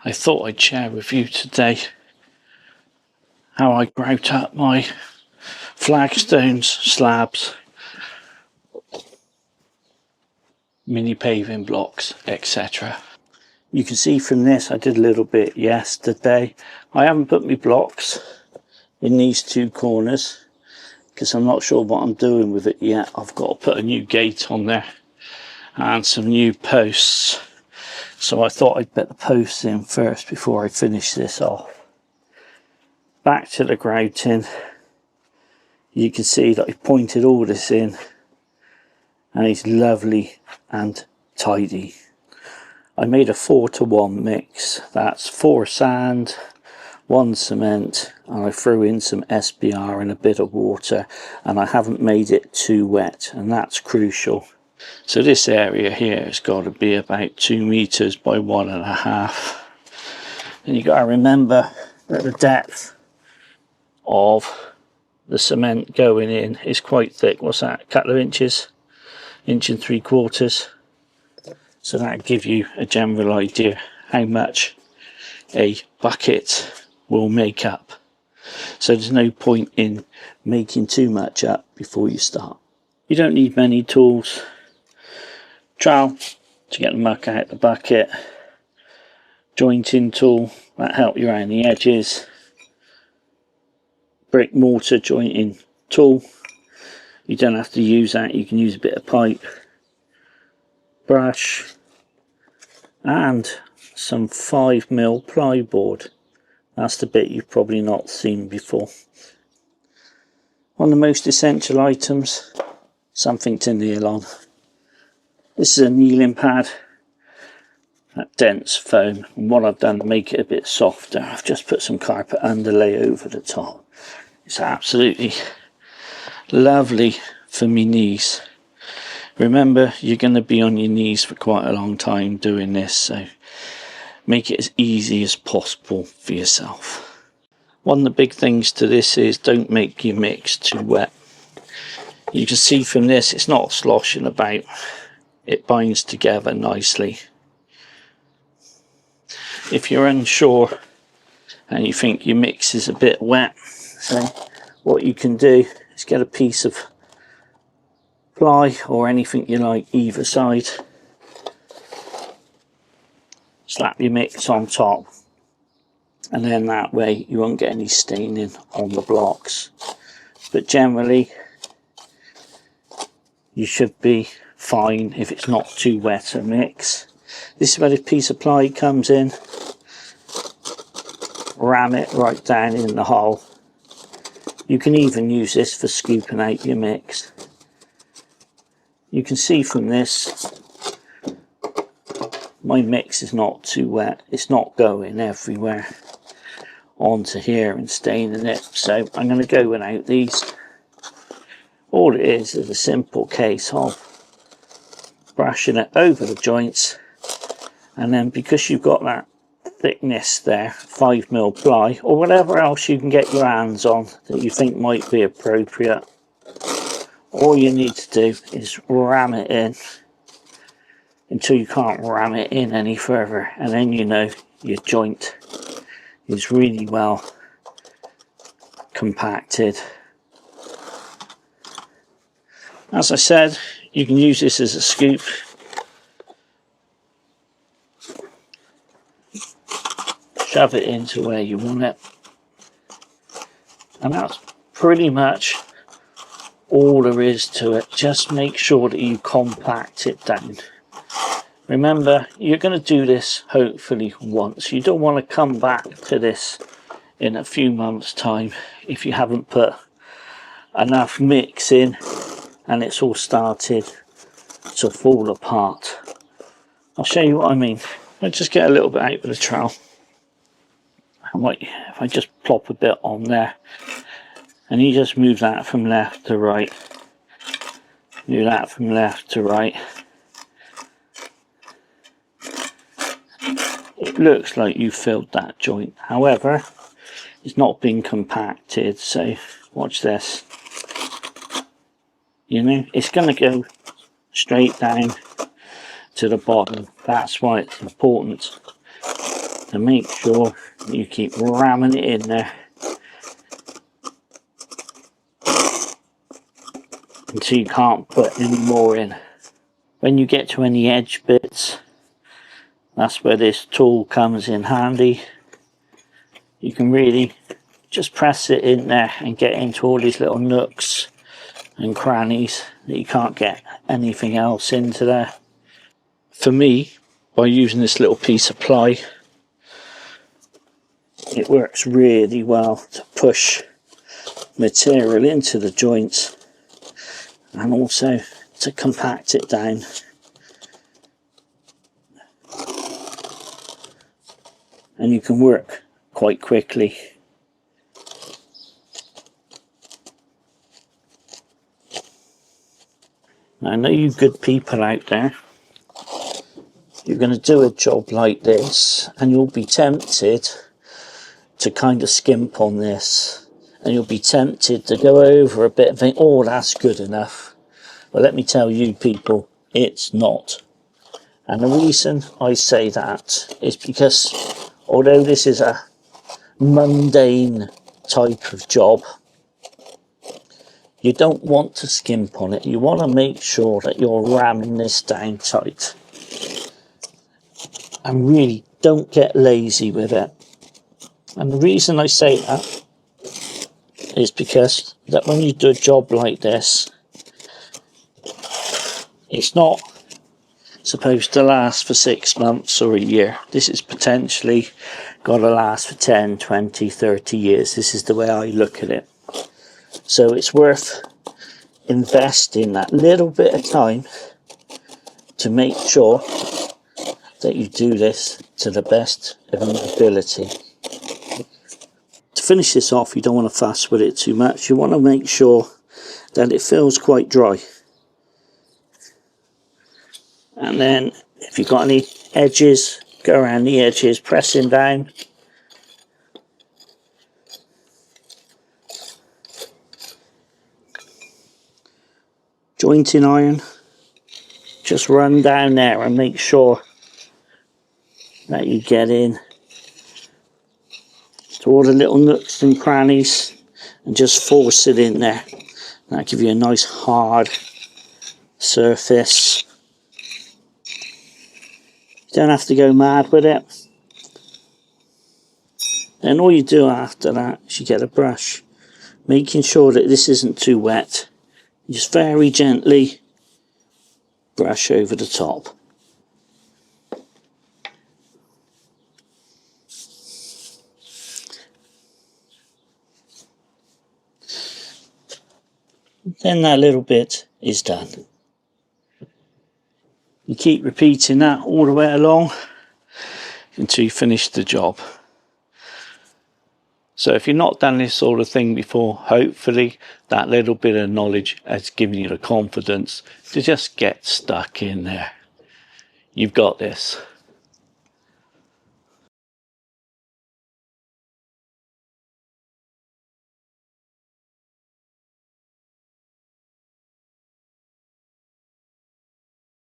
I thought I'd share with you today how I grout up my flagstones, slabs, mini paving blocks, etc. You can see from this I did a little bit yesterday. I haven't put my blocks in these two corners because I'm not sure what I'm doing with it yet. I've got to put a new gate on there and some new posts, so I thought I'd put the posts in first before I finish this off. Back to the grouting, you can see that I've pointed all this in and it's lovely and tidy. I made a 4-to-1 mix. That's 4 sand, 1 cement, and I threw in some SBR and a bit of water, and I haven't made it too wet, and that's crucial. So this area here has got to be about 2 meters by 1.5. And you got to remember that the depth of the cement going in is quite thick. What's that, a couple of inches, 1.75 inches? So that'll give you a general idea how much a bucket will make up. So there's no point in making too much up before you start. You don't need many tools. Trowel to get the muck out of the bucket, jointing tool that help you around the edges, brick mortar jointing tool, you don't have to use that, you can use a bit of pipe, brush, and some 5mm plyboard. That's the bit you've probably not seen before. One of the most essential items, something to kneel on. This is a kneeling pad, that dense foam, and what I've done to make it a bit softer, I've just put some carpet underlay over the top. It's absolutely lovely for me knees. Remember, you're going to be on your knees for quite a long time doing this, so make it as easy as possible for yourself. One of the big things to this is don't make your mix too wet. You can see from this it's not sloshing about, it binds together nicely. If you're unsure and you think your mix is a bit wet, so what you can do is get a piece of ply or anything you like either side, slap your mix on top, and then that way you won't get any staining on the blocks. But generally you should be fine if it's not too wet a mix. This is where this piece of ply comes in. Ram it right down in the hole. You can even use this for scooping out your mix. You can see from this my mix is not too wet. It's not going everywhere onto here and staining it, so I'm going to go without these. All it is a simple case of brushing it over the joints, and then because you've got that thickness there, 5mm ply or whatever else you can get your hands on that you think might be appropriate, all you need to do is ram it in until you can't ram it in any further, and then you know your joint is really well compacted. As I said, you can use this as a scoop. Shove it into where you want it. And that's pretty much all there is to it. Just make sure that you compact it down. Remember, you're going to do this hopefully once. You don't want to come back to this in a few months' time if you haven't put enough mix in and it's all started to fall apart. I'll show you what I mean. I'll just get a little bit out with the trowel. If I just plop a bit on there, and you just move that from left to right, do that from left to right. It looks like you filled that joint, however it's not been compacted, so watch this. You know, it's going to go straight down to the bottom. That's why it's important And make sure you keep ramming it in there until you can't put any more in. When you get to any edge bits, that's where this tool comes in handy. You can really just press it in there and get into all these little nooks and crannies that you can't get anything else into there. For me, by using this little piece of ply, it works really well to push material into the joints and also to compact it down. And you can work quite quickly. Now, I know you good people out there, you're going to do a job like this and you'll be tempted to kind of skimp on this, and you'll be tempted to go over a bit and think, oh, that's good enough. But let me tell you people, it's not. And the reason I say that is because although this is a mundane type of job, you don't want to skimp on it. You want to make sure that you're ramming this down tight. And really don't get lazy with it. And the reason I say that is because that when you do a job like this, it's not supposed to last for 6 months or a year. This is potentially got to last for 10, 20, 30 years. This is the way I look at it. So it's worth investing that little bit of time to make sure that you do this to the best of your ability. To finish this off, you don't want to fuss with it too much. You want to make sure that it feels quite dry. And then if you've got any edges, go around the edges, pressing down. Jointing iron, just run down there and make sure that you get in to all the little nooks and crannies and just force it in there. That'll give you a nice hard surface. You don't have to go mad with it. Then all you do after that is you get a brush, making sure that this isn't too wet. You just very gently brush over the top. Then that little bit is done. You keep repeating that all the way along until you finish the job. So if you've not done this sort of thing before, hopefully that little bit of knowledge has given you the confidence to just get stuck in there. You've got this.